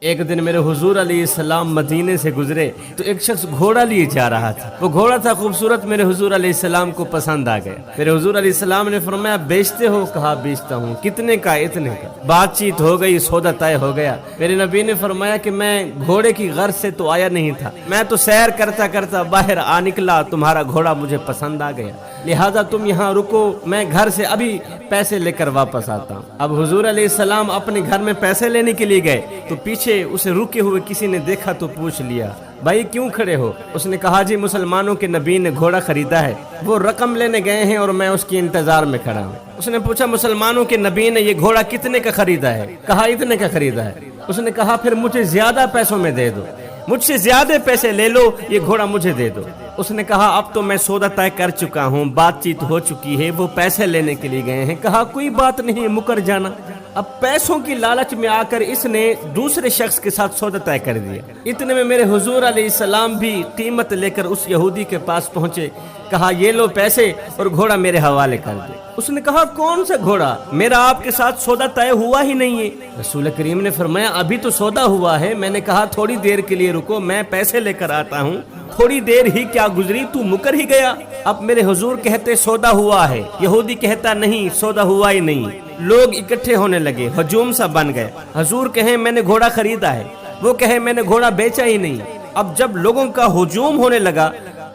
ایک دن میرے حضور علیہ السلام مدینے سے گزرے تو ایک شخص گھوڑا لیے جا رہا تھا. وہ گھوڑا تھا خوبصورت, میرے حضور علیہ السلام کو پسند آ گیا. میرے حضور علیہ السلام نے فرمایا بیچتے ہو؟ کہا بیچتا ہوں. کتنے کا؟ اتنے کا. بات چیت ہو گئی, سودا طے ہو گیا. میرے نبی نے فرمایا کہ میں گھوڑے کی غرض سے تو آیا نہیں تھا, میں تو سیر کرتا کرتا باہر آ نکلا, تمہارا گھوڑا مجھے پسند آ گیا, لہذا تم یہاں رکو, میں گھر سے ابھی پیسے لے کر واپس آتا ہوں. اب حضور علیہ السلام اپنے گھر میں پیسے لینے کے لیے گئے تو پیچھے اسے رکے ہوئے کسی نے دیکھا تو پوچھ لیا, بھائی کیوں کھڑے ہو؟ اس نے کہا جی مسلمانوں کے نبی نے گھوڑا خریدا ہے, وہ رقم لینے گئے ہیں اور میں اس کی انتظار میں کھڑا ہوں. اس نے پوچھا مسلمانوں کے نبی نے یہ گھوڑا کتنے کا خریدا ہے؟ کہا اتنے کا خریدا ہے. اس نے کہا پھر مجھے زیادہ پیسوں میں دے دو, مجھ سے زیادہ پیسے لے لو, یہ گھوڑا مجھے دے دو. اس نے کہا اب تو میں سودا طے کر چکا ہوں, بات چیت ہو چکی ہے, وہ پیسے لینے کے لیے گئے ہیں. کہا کوئی بات نہیں, مکر جانا. اب پیسوں کی لالچ میں آ کر اس نے دوسرے شخص کے ساتھ سودا طے کر دیا. اتنے میں میرے حضور علیہ السلام بھی قیمت لے کر اس یہودی کے پاس پہنچے. کہا یہ لو پیسے اور گھوڑا میرے حوالے کر دے. اس نے کہا کون سا گھوڑا؟ میرا آپ کے ساتھ سودا طے ہوا ہی نہیں ہے. رسول کریم نے فرمایا ابھی تو سودا ہوا ہے, میں نے کہا تھوڑی دیر کے لیے رکو, میں پیسے لے کر آتا ہوں. تھوڑی دیر ہی کیا گزری, تو مکر ہی گیا. اب میرے حضور کہتے سودا ہوا ہے, یہودی کہتا نہیں سودا ہوا ہی نہیں. لوگ اکٹھے ہونے لگے, ہجوم سا بن گئے. حضور کہیں میں نے گھوڑا خریدا ہے, وہ کہے میں نے گھوڑا بیچا ہی نہیں. اب جب لوگوں کا ہجوم ہونے لگا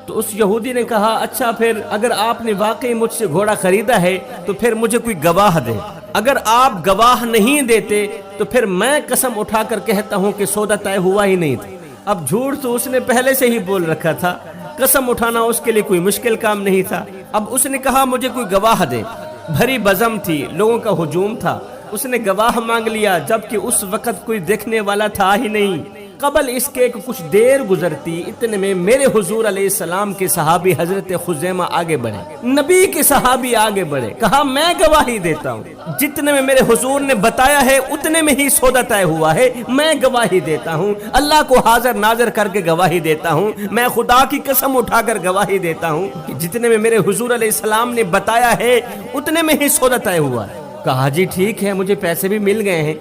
تو اس یہودی نے کہا اچھا پھر اگر آپ نے واقعی مجھ سے گھوڑا خریدا ہے تو پھر مجھے کوئی گواہ دے. اگر آپ گواہ نہیں دیتے تو پھر میں قسم اٹھا کر کہتا ہوں کہ سودا طے ہوا ہی نہیں تھا. اب جھوٹ تو اس نے پہلے سے ہی بول رکھا تھا, قسم اٹھانا اس کے لیے کوئی مشکل کام نہیں تھا. اب اس نے کہا مجھے کوئی گواہ دے. بھری بزم تھی, لوگوں کا ہجوم تھا. اس نے گواہ مانگ لیا جبکہ اس وقت کوئی دیکھنے والا تھا ہی نہیں. قبل اس کے کچھ دیر گزرتی, اتنے میں میرے حضور علیہ السلام کے صحابی حضرت خزیمہ آگے بڑھے. نبی کے صحابی آگے بڑھے, کہا میں گواہی دیتا ہوں, جتنے میں میرے حضور نے بتایا ہے اتنے میں ہی سودا طے ہوا ہے, میں گواہی دیتا ہوں, اللہ کو حاضر ناظر کر کے گواہی دیتا ہوں, میں خدا کی قسم اٹھا کر گواہی دیتا ہوں کہ جتنے میں میرے حضور علیہ السلام نے بتایا ہے اتنے میں ہی سودا طے ہوا ہے. کہا جی ٹھیک ہے, مجھے پیسے بھی مل گئے ہیں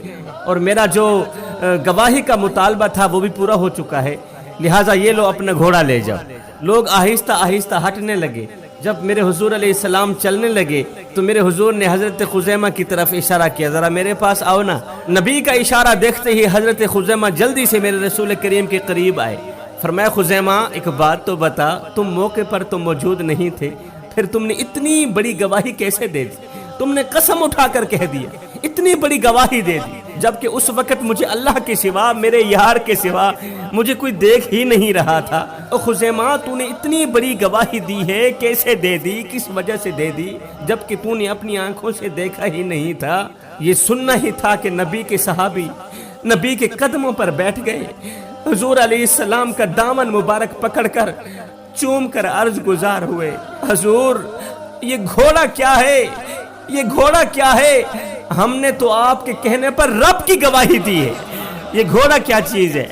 اور میرا جو گواہی کا مطالبہ تھا وہ بھی پورا ہو چکا ہے, لہٰذا یہ لو اپنا گھوڑا لے جاؤ. لوگ آہستہ آہستہ ہٹنے لگے. جب میرے حضور علیہ السلام چلنے لگے تو میرے حضور نے حضرت خزیمہ کی طرف اشارہ کیا, ذرا میرے پاس آؤ نا. نبی کا اشارہ دیکھتے ہی حضرت خزیمہ جلدی سے میرے رسول کریم کے قریب آئے. فرمایا خزیمہ ایک بات تو بتا, تم موقع پر تو موجود نہیں تھے, پھر تم نے اتنی بڑی گواہی کیسے دے دی؟ تم نے قسم اٹھا کر کہہ دیا, اتنی بڑی گواہی دے دی, جبکہ اس وقت مجھے اللہ کے سوا, میرے یار کے سوا مجھے کوئی دیکھ ہی نہیں رہا تھا. او خزیمہ تو نے اتنی بڑی گواہی دی ہے, کیسے دے دی, کس وجہ سے دے دی, جبکہ تو نے اپنی آنکھوں سے دیکھا ہی نہیں تھا؟ یہ سننا ہی تھا کہ نبی کے صحابی نبی کے قدموں پر بیٹھ گئے, حضور علیہ السلام کا دامن مبارک پکڑ کر چوم کر عرض گزار ہوئے, حضور یہ گھوڑا کیا ہے, یہ گھوڑا کیا ہے؟ ہم نے تو آپ کے کہنے پر رب کی گواہی دی ہے, یہ گھوڑا کیا چیز ہے؟